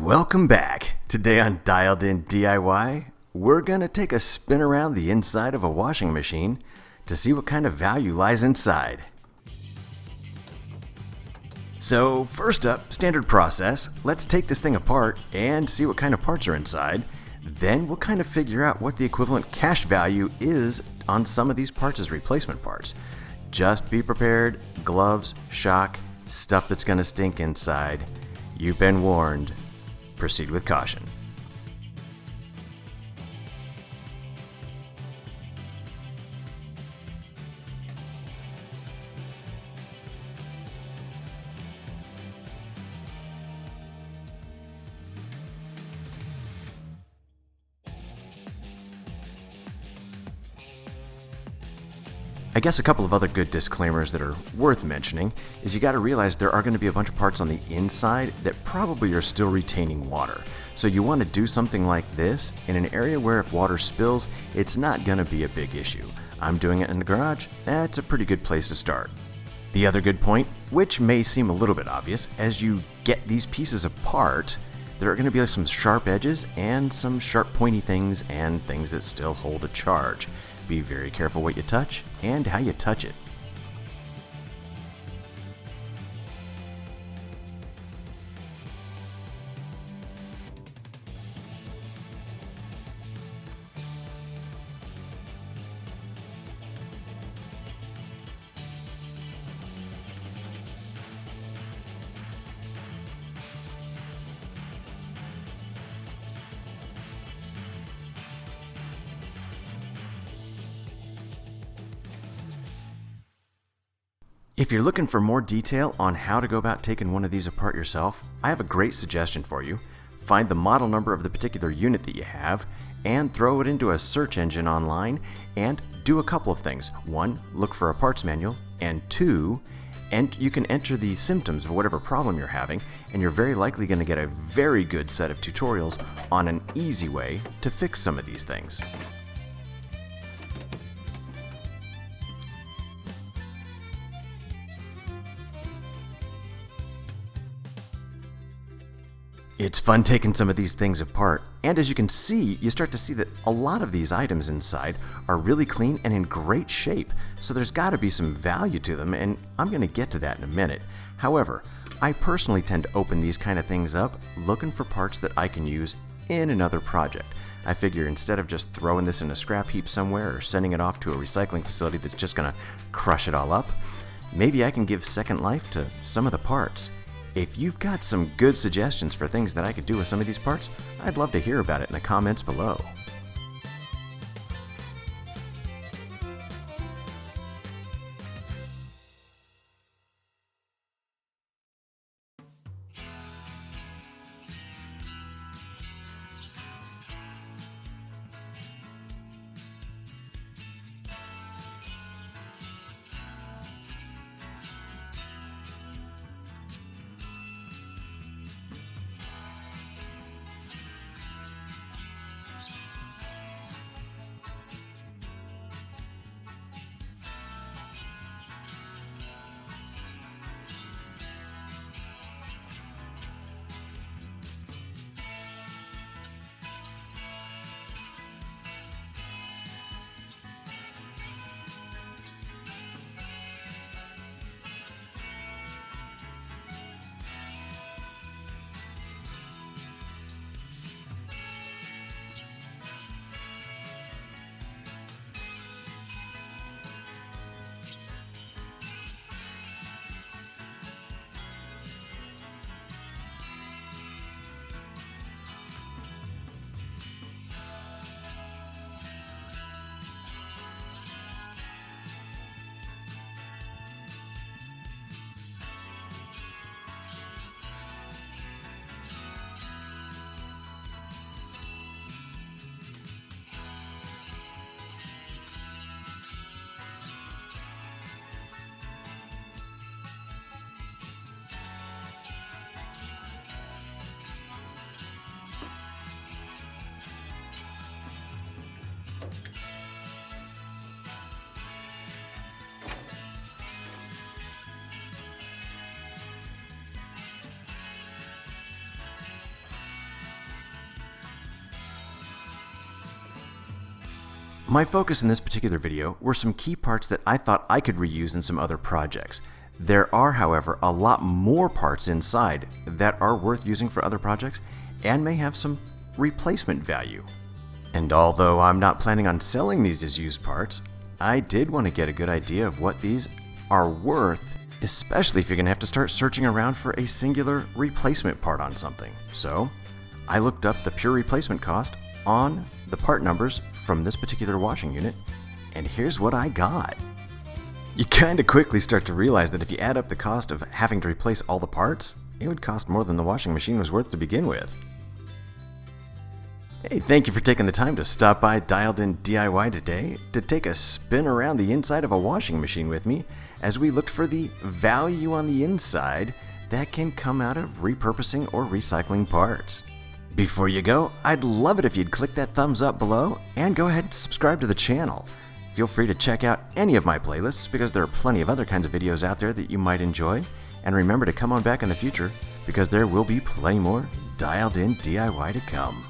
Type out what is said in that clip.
Welcome back. Today on Dialed In DIY, we're going to take a spin around the inside of a washing machine to see what kind of value lies inside. So first up, standard process, let's take this thing apart and see what kind of parts are inside. Then we'll kind of figure out what the equivalent cash value is on some of these parts as replacement parts. Just be prepared, gloves, shock, stuff that's going to stink inside. You've been warned. Proceed with caution. I guess a couple of other good disclaimers that are worth mentioning is you got to realize there are going to be a bunch of parts on the inside that probably are still retaining water. So you want to do something like this in an area where if water spills, it's not going to be a big issue. I'm doing it in the garage. That's a pretty good place to start. The other good point, which may seem a little bit obvious, as you get these pieces apart, there are going to be some sharp edges and some sharp pointy things and things that still hold a charge. Be very careful what you touch and how you touch it. If you're looking for more detail on how to go about taking one of these apart yourself, I have a great suggestion for you. Find the model number of the particular unit that you have and throw it into a search engine online and do a couple of things. One, look for a parts manual, and two, you can enter the symptoms of whatever problem you're having, and you're very likely going to get a very good set of tutorials on an easy way to fix some of these things. It's fun taking some of these things apart, and as you can see, you start to see that a lot of these items inside are really clean and in great shape, so there's got to be some value to them, and I'm going to get to that in a minute. However, I personally tend to open these kind of things up looking for parts that I can use in another project. I figure instead of just throwing this in a scrap heap somewhere or sending it off to a recycling facility that's just going to crush it all up, maybe I can give second life to some of the parts. If you've got some good suggestions for things that I could do with some of these parts, I'd love to hear about it in the comments below. My focus in this particular video were some key parts that I thought I could reuse in some other projects. There are, however, a lot more parts inside that are worth using for other projects and may have some replacement value. And although I'm not planning on selling these as used parts, I did want to get a good idea of what these are worth, especially if you're going to have to start searching around for a singular replacement part on something. So I looked up the pure replacement cost on the part numbers from this particular washing unit, and here's what I got. You kind of quickly start to realize that if you add up the cost of having to replace all the parts, it would cost more than the washing machine was worth to begin with. Hey, thank you for taking the time to stop by Dialed In DIY today to take a spin around the inside of a washing machine with me as we looked for the value on the inside that can come out of repurposing or recycling parts. Before you go, I'd love it if you'd click that thumbs up below and go ahead and subscribe to the channel. Feel free to check out any of my playlists because there are plenty of other kinds of videos out there that you might enjoy. And remember to come on back in the future because there will be plenty more Dialed In DIY to come.